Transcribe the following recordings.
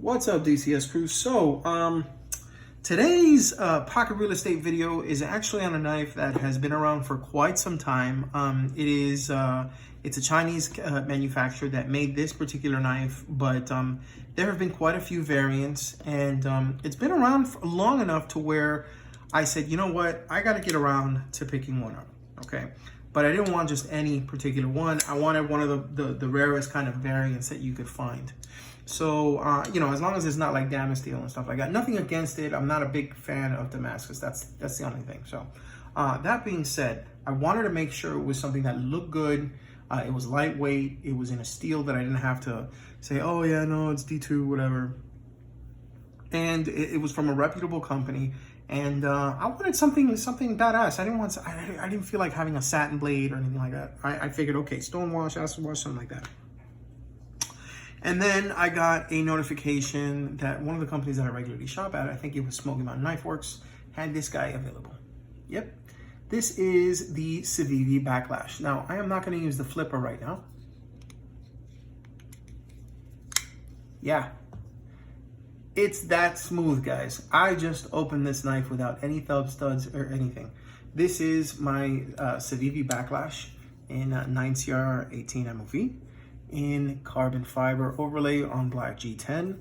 What's up, DCS Crew? Today's pocket real estate video is actually on a knife that has been around for quite some time. It's a Chinese manufacturer that made this particular knife, but there have been quite a few variants, and it's been around for long enough to where I said, you know what, I got to get around to picking one up, okay? But I didn't want just any particular one. I wanted one of the rarest kind of variants that you could find. So, as long as it's not like Damascus steel and stuff like that, nothing against it. I'm not a big fan of Damascus. That's the only thing. So, that being said, I wanted to make sure it was something that looked good. It was lightweight. It was in a steel that I didn't have to say, oh yeah, no, it's D2, whatever. And it was from a reputable company. And I wanted something badass. I didn't feel like having a satin blade or anything like that. I figured, okay, stonewash, acid wash, something like that. And then I got a notification that one of the companies that I regularly shop at, I think it was Smoky Mountain Knife Works, had this guy available. Yep. This is the Civivi Baklash. Now, I am not going to use the flipper right now. Yeah. It's that smooth, guys. I just opened this knife without any thumb studs or anything. This is my Civivi Baklash in 9CR18 MOV in carbon fiber overlay on black G10.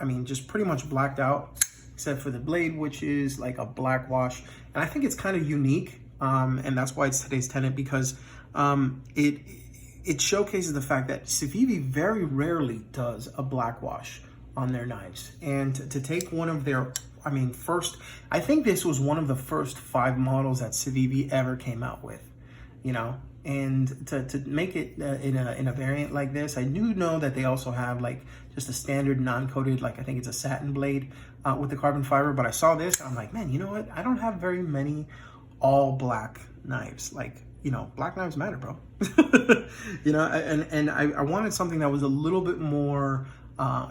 I mean, just pretty much blacked out, except for the blade, which is like a black wash. And I think it's kind of unique, and that's why it's today's tenant, because it showcases the fact that Civivi very rarely does a black wash on their knives. And to take one of their, I think this was one of the first 5 models that Civivi ever came out with, and to make it in a variant like this. I do know that they also have like just a standard non-coated, like I think it's a satin blade with the carbon fiber, but I saw this and I'm like, man, you know what? I don't have very many all black knives. Like, black knives matter, bro. And I wanted something that was a little bit more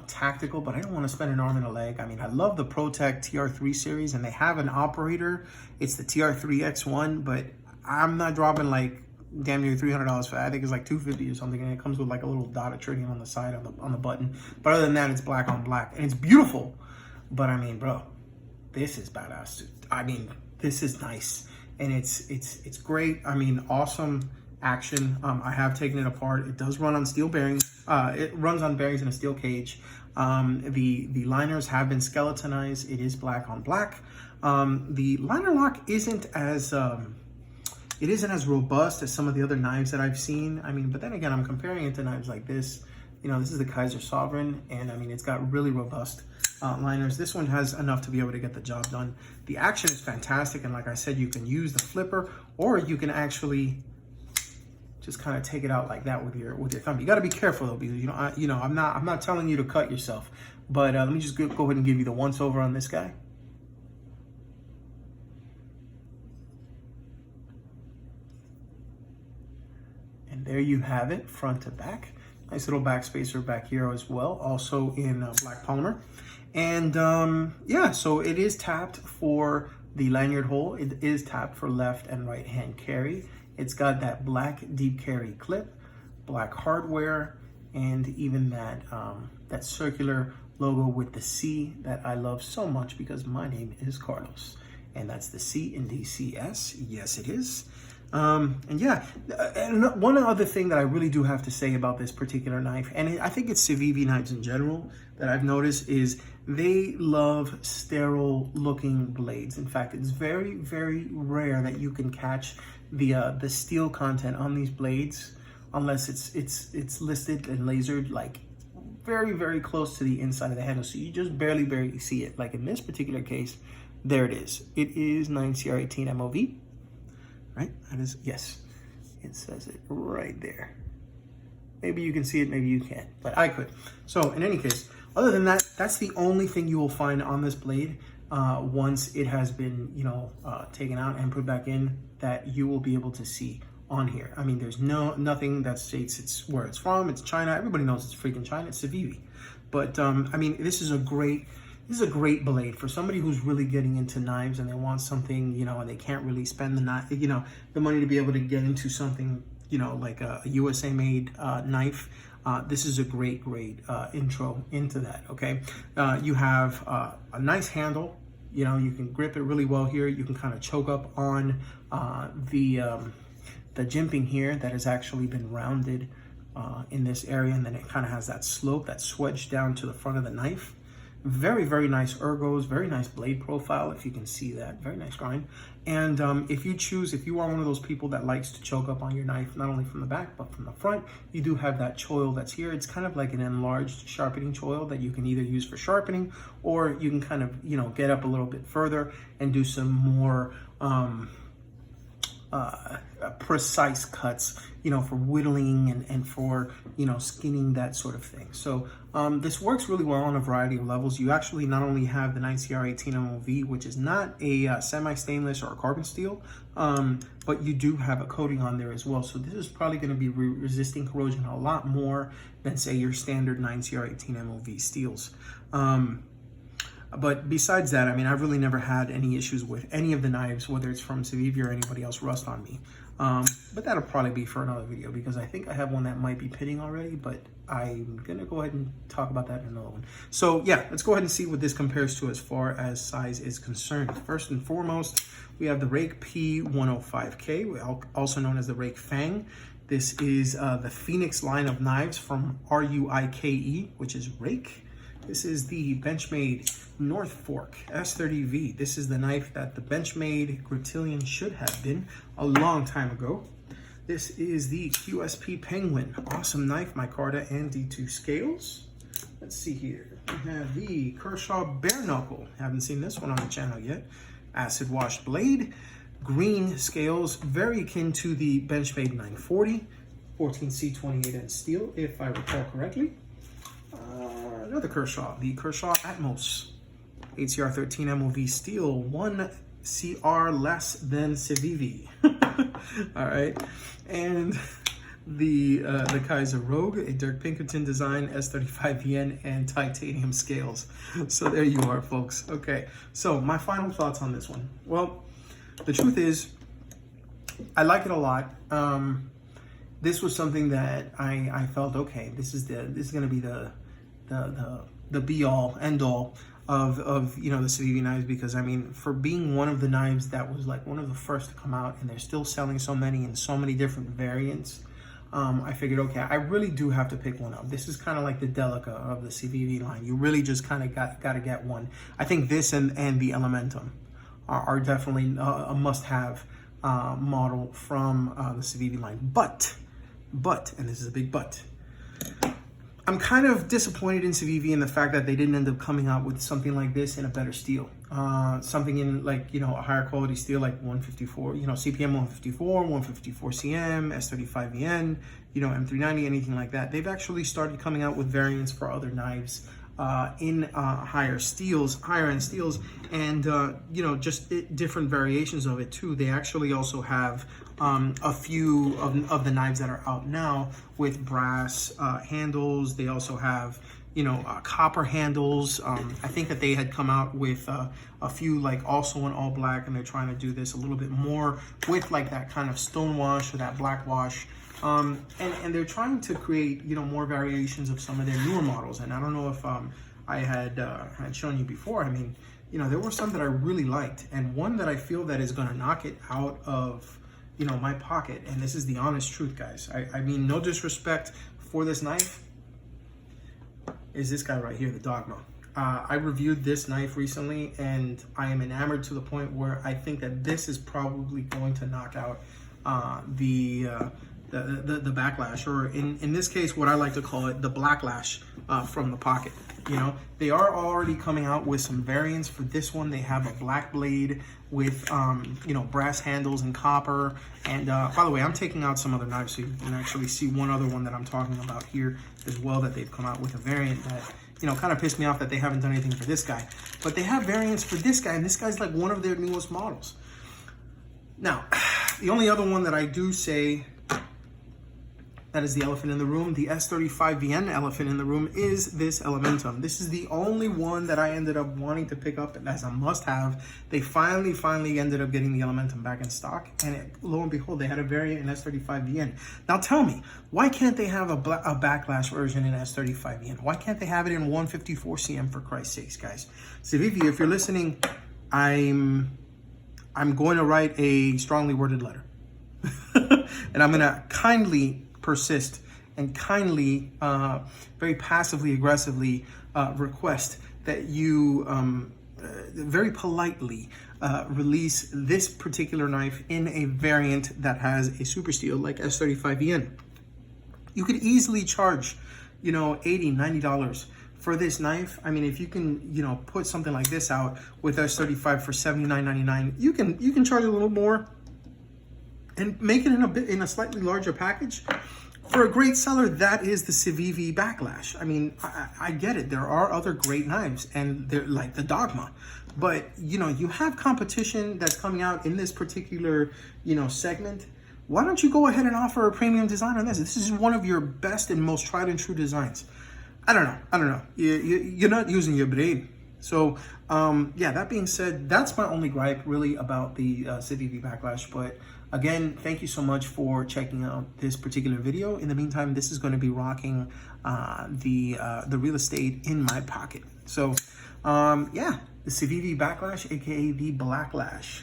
tactical, but I don't want to spend an arm and a leg. I mean, I love the ProTech TR3 series, and they have an operator. It's the TR3X1, but I'm not dropping like damn near $300 for that. I think it's like $250 or something, and it comes with like a little dot of tritium on the side on the button. But other than that, it's black on black, and it's beautiful. But I mean, bro, this is badass. I mean, this is nice, and it's great. I mean, awesome action. I have taken it apart. It does run on steel bearings. It runs on bearings in a steel cage. The liners have been skeletonized. It is black on black. The liner lock isn't as robust as some of the other knives that I've seen. I mean, but then again, I'm comparing it to knives like this. This is the Kaiser Sovereign, and I mean, it's got really robust liners. This one has enough to be able to get the job done. The action is fantastic, and like I said, you can use the flipper, or you can actually just kind of take it out like that with your thumb. You got to be careful though, because I'm not telling you to cut yourself, but let me just go ahead and give you the once over on this guy. And there you have it, front to back. Nice little back spacer back here as well, also in black polymer. And yeah, so it is tapped for the lanyard hole. It is tapped for left and right hand carry. It's got that black deep carry clip, black hardware, and even that circular logo with the C that I love so much because my name is Carlos. And that's the C in DCS. Yes, it is. And yeah, and one other thing that I really do have to say about this particular knife, and I think it's Civivi knives in general that I've noticed, is they love sterile looking blades. In fact, it's very, very rare that you can catch the steel content on these blades unless it's listed and lasered like very, very close to the inside of the handle, so you just barely see it. Like in this particular case, there it is. It is 9CR18 MOV. Right? That is, yes, it says it right there. Maybe you can see it, maybe you can't, but I could. So in any case, other than that, that's the only thing you will find on this blade once it has been, taken out and put back in, that you will be able to see on here. I mean, there's nothing that states it's where it's from. It's China. Everybody knows it's freaking China. It's Civivi. But I mean, this is a great blade for somebody who's really getting into knives and they want something, and they can't really spend the money to be able to get into something, like a USA made knife. this is a great intro into that. Okay, you have a nice handle. You know, you can grip it really well here. You can kind of choke up on the jimping here that has actually been rounded in this area, and then it kind of has that slope, that swedge down to the front of the knife. Very nice ergos, very nice blade profile, if you can see that. Very nice grind. And if you are one of those people that likes to choke up on your knife, not only from the back, but from the front, you do have that choil that's here. It's kind of like an enlarged sharpening choil that you can either use for sharpening, or you can kind of, you know, get up a little bit further and do some more precise cuts, you know, for whittling and for, you know, skinning, that sort of thing. So this works really well on a variety of levels. You actually not only have the 9CR18 MOV, which is not a semi-stainless or a carbon steel, but you do have a coating on there as well. So this is probably going to be resisting corrosion a lot more than, say, your standard 9CR18 MOV steels. But besides that, I mean, I've really never had any issues with any of the knives, whether it's from Civivi or anybody else, rust on me. But that'll probably be for another video, because I think I have one that might be pitting already, but I'm gonna go ahead and talk about that in another one. So yeah, let's go ahead and see what this compares to as far as size is concerned. First and foremost, we have the Rake P105K, also known as the Rake Fang. This is the Phoenix line of knives from RUIKE, which is Rake. This is the Benchmade North Fork S30V. This is the knife that the Benchmade Grotilian should have been a long time ago. This is the QSP Penguin. Awesome knife, micarta and D2 scales. Let's see here. We have the Kershaw Bare Knuckle. Haven't seen this one on the channel yet. Acid washed blade. Green scales, very akin to the Benchmade 940. 14C28N steel, if I recall correctly. Another Kershaw, the Kershaw Atmos, 8CR13 MOV steel, 1 CR less than Civivi. All right, and the Kaiser Rogue, a Dirk Pinkerton design, S35VN, and titanium scales. So there you are, folks. Okay, so my final thoughts on this one. Well, the truth is, I like it a lot. This was something that I felt, okay, this is going to be the be all end all of you know, the Civivi knives, because I mean, for being one of the knives that was like one of the first to come out, and they're still selling so many in so many different variants, I figured, okay, I really do have to pick one up. This is kind of like the Delica of the Civivi line. You really just kind of got to get one. I think this and the Elementum are definitely a must-have model from the Civivi line. But, and this is a big but, I'm kind of disappointed in Civivi in the fact that they didn't end up coming out with something like this in a better steel. Something in, like, you know, a higher quality steel, like 154, you know, CPM 154, 154 CM, S35VN, you know, M390, anything like that. They've actually started coming out with variants for other knives in higher end steels, and you know, just different variations of it too. They actually also have a few of the knives that are out now with brass handles. They also have, you know, copper handles. I think that they had come out with a few, like, also in all black, and they're trying to do this a little bit more with like that kind of stone wash or that black wash. And they're trying to create, you know, more variations of some of their newer models. And I don't know if I had shown you before. I mean, you know, there were some that I really liked, and one that I feel that is going to knock it out of, you know, my pocket. And this is the honest truth, guys. I mean, no disrespect for this knife, is this guy right here, the Dogma. I reviewed this knife recently, and I am enamored to the point where I think that this is probably going to knock out the Baklash, or in this case, what I like to call it, the Blacklash from the pocket. You know, they are already coming out with some variants for this one. They have a black blade with, you know, brass handles and copper. And by the way, I'm taking out some other knives so you can actually see one other one that I'm talking about here as well, that they've come out with a variant that, you know, kind of pissed me off that they haven't done anything for this guy. But they have variants for this guy, and this guy's like one of their newest models. Now, the only other one that I do say that is the elephant in the room. The S35VN elephant in the room is this Elementum. This is the only one that I ended up wanting to pick up as a must-have. They finally ended up getting the Elementum back in stock, and lo and behold, they had a variant in S35VN. Now tell me, why can't they have a Baklash version in S35VN? Why can't they have it in 154CM, for Christ's sakes, guys? Civivi, if you're listening, I'm going to write a strongly worded letter. And I'm going to kindly persist and kindly, very passively aggressively request that you very politely release this particular knife in a variant that has a super steel like S35VN. You could easily charge, you know, $80, $90 for this knife. I mean, if you can, you know, put something like this out with S35 for $79.99, you can charge a little more and make it in a slightly larger package. For a great seller, that is the Civivi Baklash. I mean, I get it. There are other great knives, and they're like the Dogma. But, you know, you have competition that's coming out in this particular, you know, segment. Why don't you go ahead and offer a premium design on this? This is one of your best and most tried and true designs. I don't know. You're not using your brain. So, yeah, that being said, that's my only gripe really about the Civivi Baklash. But again, thank you so much for checking out this particular video. In the meantime, this is going to be rocking the real estate in my pocket. So, yeah, the Civivi Baklash, aka the Blacklash.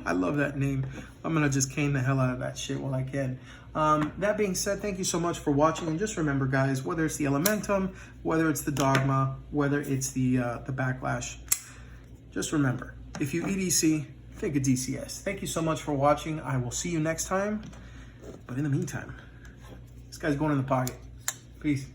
I love that name. I'm gonna just cane the hell out of that shit while I can. That being said, thank you so much for watching, and just remember, guys, whether it's the Elementum, whether it's the Dogma, whether it's the Baklash, just remember, if you EDC, think of DCS. Thank you so much for watching. I will see you next time. But in the meantime, this guy's going in the pocket. Peace.